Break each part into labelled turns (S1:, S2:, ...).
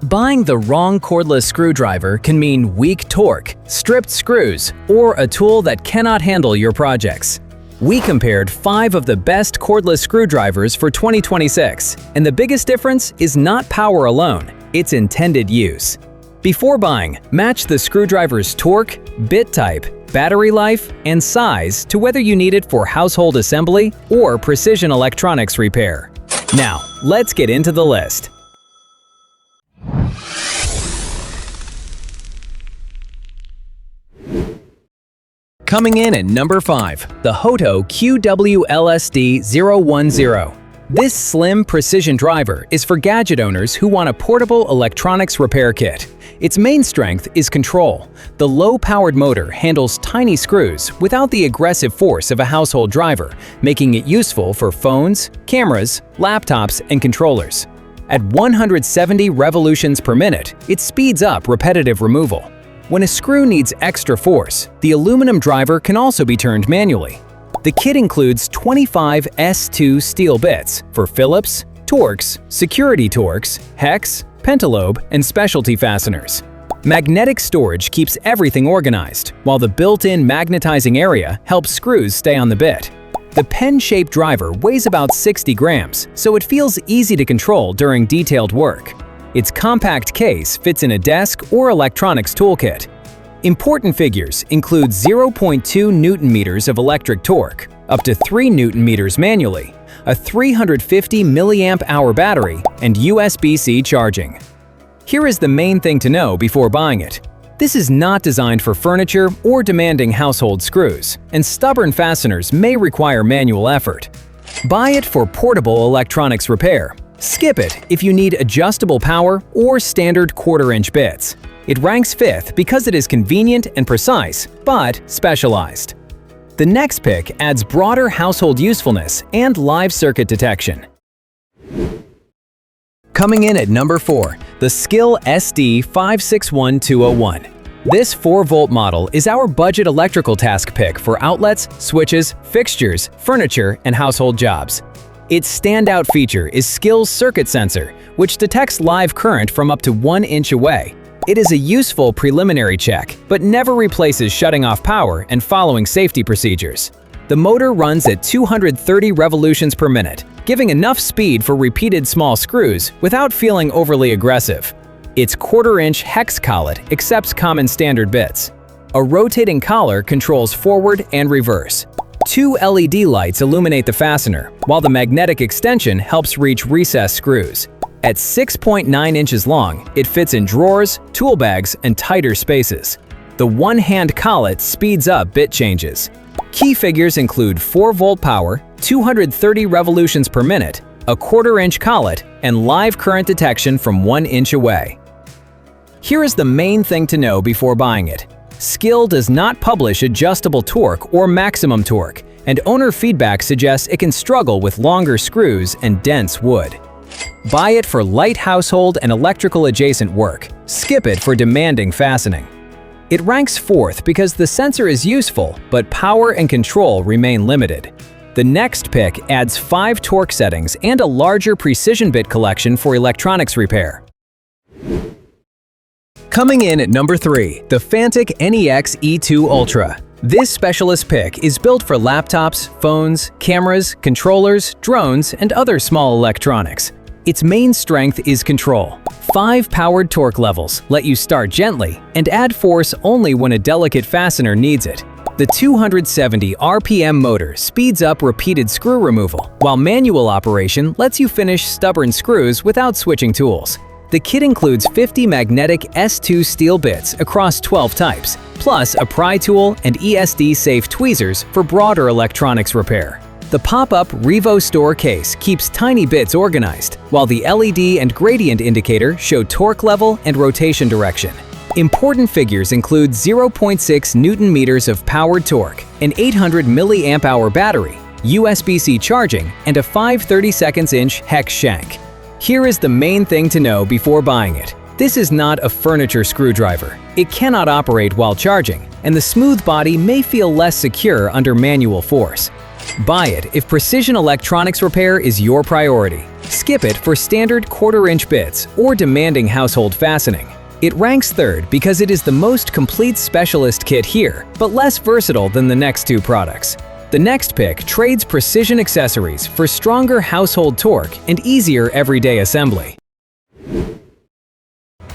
S1: Buying the wrong cordless screwdriver can mean weak torque, stripped screws, or a tool that cannot handle your projects. We compared 5 of the best cordless screwdrivers for 2026, and the biggest difference is not power alone, it's intended use. Before buying, match the screwdriver's torque, bit type, battery life, and size to whether you need it for household assembly or precision electronics repair. Now, let's get into the list. Coming in at number 5, the Hoto QWLSD010. This slim precision driver is for Gadget owners who want a portable electronics repair kit. Its main strength is control. The low-powered motor handles tiny screws without the aggressive force of a household driver, making it useful for phones, cameras, laptops, and controllers. At 170 revolutions per minute, it speeds up repetitive removal. When a screw needs extra force, the aluminum driver can also be turned manually. The kit includes 25 S2 steel bits for Phillips, Torx, security Torx, hex, pentalobe, and specialty fasteners. Magnetic storage keeps everything organized, while the built-in magnetizing area helps screws stay on the bit. The pen-shaped driver weighs about 60 grams, so it feels easy to control during detailed work. Its compact case fits in a desk or electronics toolkit. Important figures include 0.2 Newton-meters of electric torque, up to 3 Newton-meters manually, a 350 milliamp-hour battery, and USB-C charging. Here is the main thing to know before buying it. This is not designed for furniture or demanding household screws, and stubborn fasteners may require manual effort. Buy it for portable electronics repair. Skip it if you need adjustable power or standard quarter-inch bits. It ranks 5th because it is convenient and precise, but specialized. The next pick adds broader household usefulness and live circuit detection. Coming in at number 4, the Skil SD561201. This 4-volt model is our budget electrical task pick for outlets, switches, fixtures, furniture, and household jobs. Its standout feature is Skil's circuit sensor, which detects live current from up to 1 inch away. It is a useful preliminary check, but never replaces shutting off power and following safety procedures. The motor runs at 230 revolutions per minute, giving enough speed for repeated small screws without feeling overly aggressive. Its quarter-inch hex collet accepts common standard bits. A rotating collar controls forward and reverse. 2 LED lights illuminate the fastener, while the magnetic extension helps reach recessed screws. At 6.9 inches long, it fits in drawers, tool bags, and tighter spaces. The one-hand collet speeds up bit changes. Key figures include 4-volt power, 230 revolutions per minute, a quarter-inch collet, and live current detection from 1 inch away. Here is the main thing to know before buying it. Skil does not publish adjustable torque or maximum torque, and owner feedback suggests it can struggle with longer screws and dense wood. Buy it for light household and electrical adjacent work. Skip it for demanding fastening. It ranks 4th because the sensor is useful, but power and control remain limited. The next pick adds 5 torque settings and a larger precision bit collection for electronics repair. Coming in at number 3, the Fanttik NEX E2 Ultra. This specialist pick is built for laptops, phones, cameras, controllers, drones, and other small electronics. Its main strength is control. 5 powered torque levels let you start gently and add force only when a delicate fastener needs it. The 270 RPM motor speeds up repeated screw removal, while manual operation lets you finish stubborn screws without switching tools. The kit includes 50 magnetic S2 steel bits across 12 types, plus a pry tool and ESD-safe tweezers for broader electronics repair. The pop-up Revo Store case keeps tiny bits organized, while the LED and gradient indicator show torque level and rotation direction. Important figures include 0.6 Newton-meters of powered torque, an 800 milliamp-hour battery, USB-C charging, and a 5/32 hex shank. Here is the main thing to know before buying it. This is not a furniture screwdriver. It cannot operate while charging, and the smooth body may feel less secure under manual force. Buy it if precision electronics repair is your priority. Skip it for standard quarter-inch bits or demanding household fastening. It ranks third because it is the most complete specialist kit here, but less versatile than the next two products. The next pick trades precision accessories for stronger household torque and easier everyday assembly.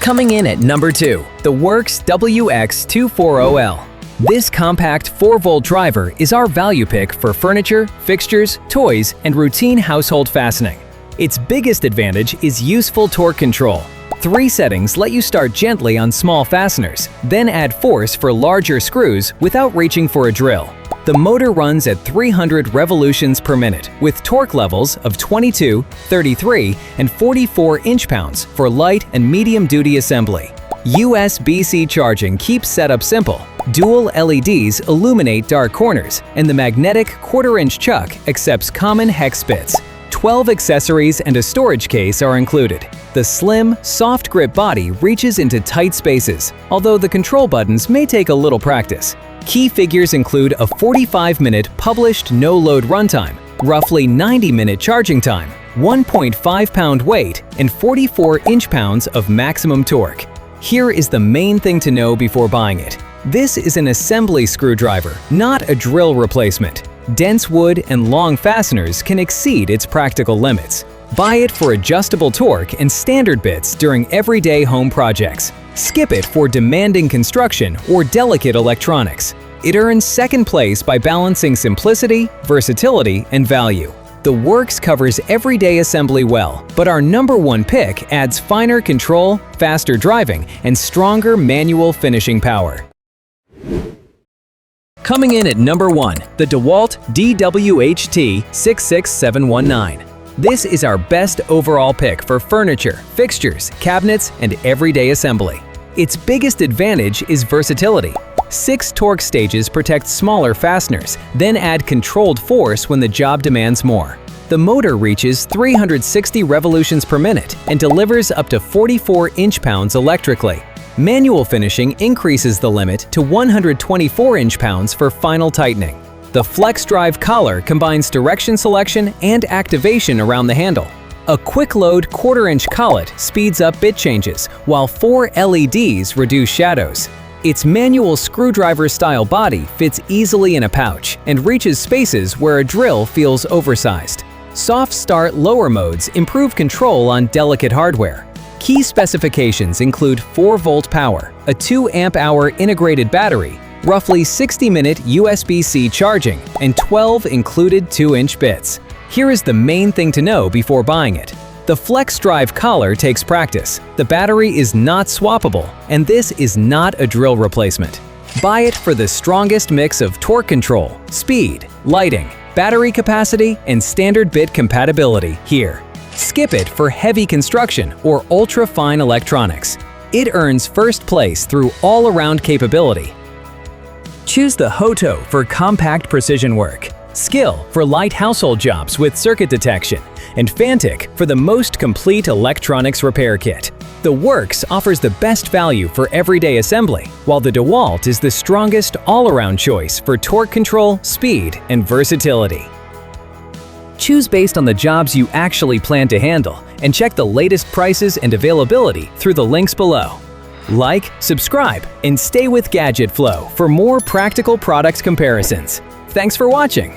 S1: Coming in at number 2, the Worx WX240L. This compact 4-volt driver is our value pick for furniture, fixtures, toys, and routine household fastening. Its biggest advantage is useful torque control. 3 settings let you start gently on small fasteners, then add force for larger screws without reaching for a drill. The motor runs at 300 revolutions per minute with torque levels of 22, 33, and 44 inch-pounds for light and medium-duty assembly. USB-C charging keeps setup simple. Dual LEDs illuminate dark corners, and the magnetic quarter-inch chuck accepts common hex bits. 12 accessories and a storage case are included. The slim, soft grip body reaches into tight spaces, although the control buttons may take a little practice. Key figures include a 45-minute published no-load runtime, roughly 90-minute charging time, 1.5-pound weight, and 44 inch-pounds of maximum torque. Here is the main thing to know before buying it. This is an assembly screwdriver, not a drill replacement. Dense wood and long fasteners can exceed its practical limits. Buy it for adjustable torque and standard bits during everyday home projects. Skip it for demanding construction or delicate electronics. It earns second place by balancing simplicity, versatility, and value. The Worx covers everyday assembly well, but our number 1 pick adds finer control, faster driving, and stronger manual finishing power. Coming in at number 1, the DeWalt DWHT66719. This is our best overall pick for furniture, fixtures, cabinets, and everyday assembly. Its biggest advantage is versatility. 6 torque stages protect smaller fasteners, then add controlled force when the job demands more. The motor reaches 360 revolutions per minute and delivers up to 44 inch-pounds electrically. Manual finishing increases the limit to 124 inch-pounds for final tightening. The Flex Drive collar combines direction selection and activation around the handle. A quick-load quarter-inch collet speeds up bit changes, while 4 LEDs reduce shadows. Its manual screwdriver-style body fits easily in a pouch and reaches spaces where a drill feels oversized. Soft start lower modes improve control on delicate hardware. Key specifications include 4-volt power, a 2 amp-hour integrated battery, roughly 60-minute USB-C charging, and 12 included 2-inch bits. Here is the main thing to know before buying it. The Flex Drive collar takes practice. The battery is not swappable, and this is not a drill replacement. Buy it for the strongest mix of torque control, speed, lighting, battery capacity, and standard bit compatibility here. Skip it for heavy construction or ultra-fine electronics. It earns first place through all-around capability. Choose the Hoto for compact precision work, Skil for light household jobs with circuit detection, and Fanttik for the most complete electronics repair kit. The Worx offers the best value for everyday assembly, while the DeWalt is the strongest all-around choice for torque control, speed, and versatility. Choose based on the jobs you actually plan to handle, and check the latest prices and availability through the links below. Like, subscribe, and stay with Gadget Flow for more practical product comparisons. Thanks for watching!